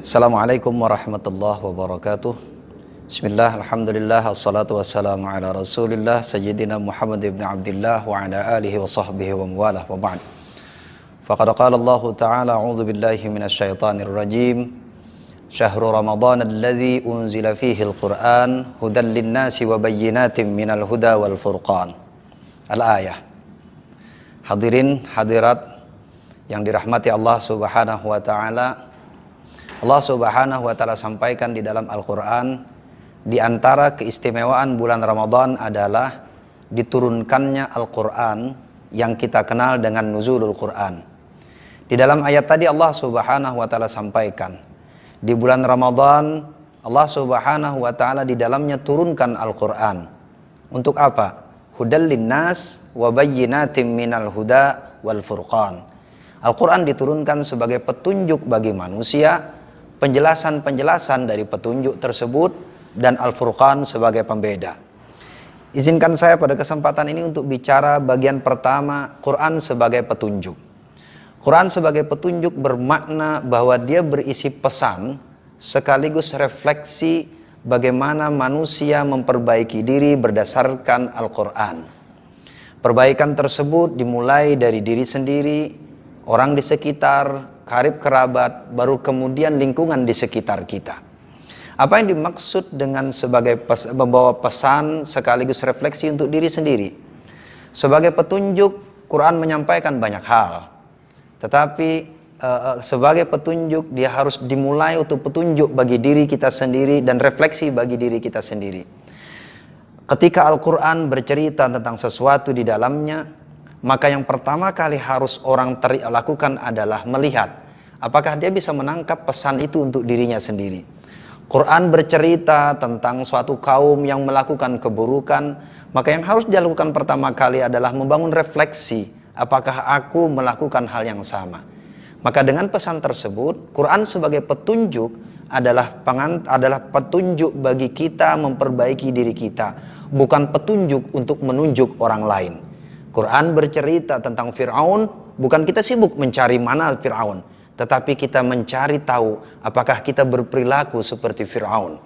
Assalamualaikum warahmatullahi wabarakatuh. Bismillah, alhamdulillah, assalatu wassalamu ala rasulillah Sayyidina Muhammad ibn Abdillah wa ala alihi wa sahbihi wa mawalah wa ba'd. Faqad qala Allah ta'ala, a'udhu billahi minasyaitanir rajim. Syahrul Ramadan alladhi unzila fihi al-Qur'an hudan linnasi wa bayyinatin minal huda wal furqan. Al-ayah. Hadirin hadirat yang dirahmati Allah Subhanahu wa ta'ala, Allah Subhanahu wa ta'ala sampaikan di dalam Al-Quran, di antara keistimewaan bulan Ramadan adalah diturunkannya Al-Quran yang kita kenal dengan nuzulul Quran. Di dalam ayat tadi Allah Subhanahu wa ta'ala sampaikan, di bulan Ramadan Allah Subhanahu wa ta'ala di dalamnya turunkan Al-Quran. Untuk apa? Hudal linnas wa bayyinatin minal huda wal furqan. Al-Quran diturunkan sebagai petunjuk bagi manusia, penjelasan-penjelasan dari petunjuk tersebut, dan Al-Furqan sebagai pembeda. Izinkan saya pada kesempatan ini untuk bicara bagian pertama, Quran sebagai petunjuk. Quran sebagai petunjuk bermakna bahwa dia berisi pesan sekaligus refleksi bagaimana manusia memperbaiki diri berdasarkan Al-Quran. Perbaikan tersebut dimulai dari diri sendiri, orang di sekitar, karib kerabat, baru kemudian lingkungan di sekitar kita. Apa yang dimaksud dengan sebagai membawa pesan sekaligus refleksi untuk diri sendiri? Sebagai petunjuk, Quran menyampaikan banyak hal. Tetapi sebagai petunjuk, dia harus dimulai untuk petunjuk bagi diri kita sendiri dan refleksi bagi diri kita sendiri. Ketika Al-Quran bercerita tentang sesuatu di dalamnya, maka yang pertama kali harus orang lakukan adalah melihat apakah dia bisa menangkap pesan itu untuk dirinya sendiri. Quran bercerita tentang suatu kaum yang melakukan keburukan, maka yang harus dilakukan pertama kali adalah membangun refleksi, apakah aku melakukan hal yang sama. Maka dengan pesan tersebut, Quran sebagai petunjuk adalah petunjuk bagi kita memperbaiki diri kita, bukan petunjuk untuk menunjuk orang lain. Quran bercerita tentang Fir'aun, bukan kita sibuk mencari mana Fir'aun, tetapi kita mencari tahu apakah kita berperilaku seperti Fir'aun.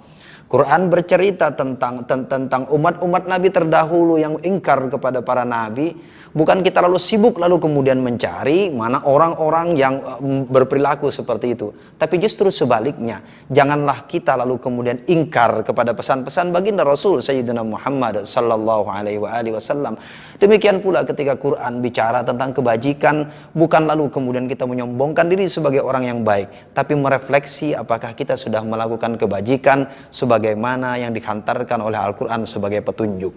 Quran bercerita tentang umat-umat Nabi terdahulu yang ingkar kepada para Nabi, bukan kita lalu sibuk lalu kemudian mencari mana orang-orang yang berperilaku seperti itu, tapi justru sebaliknya, janganlah kita lalu kemudian ingkar kepada pesan-pesan baginda Rasul Sayyidina Muhammad sallallahu alaihi wasallam. Demikian pula ketika Quran bicara tentang kebajikan, bukan lalu kemudian kita menyombongkan diri sebagai orang yang baik, tapi merefleksi apakah kita sudah melakukan kebajikan sebagaimana yang dihantarkan oleh Al-Quran sebagai petunjuk.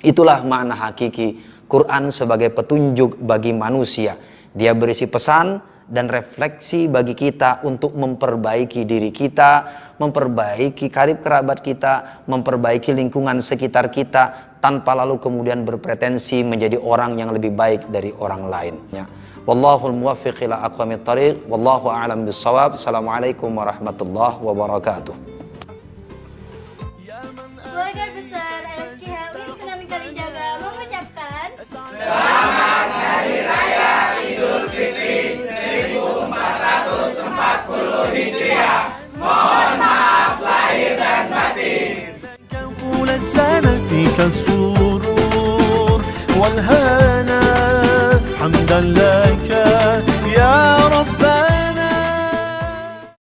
Itulah makna hakiki Quran sebagai petunjuk bagi manusia. Dia berisi pesan dan refleksi bagi kita untuk memperbaiki diri kita, memperbaiki karib kerabat kita, memperbaiki lingkungan sekitar kita, tanpa lalu kemudian berpretensi menjadi orang yang lebih baik dari orang lain. Wallahul muwaffiq ila aqwamit thariq, wallahu a'lam bissawab. Assalamualaikum warahmatullahi wabarakatuh. Keluarga besar LSKH Win Sunan Kalijaga mengucapkan Selamat Hari Raya Idul Fitri 1440 Hijriah. Mohon maaf lahir dan batin. طول السنة فيك السرور والهنا حمدا لك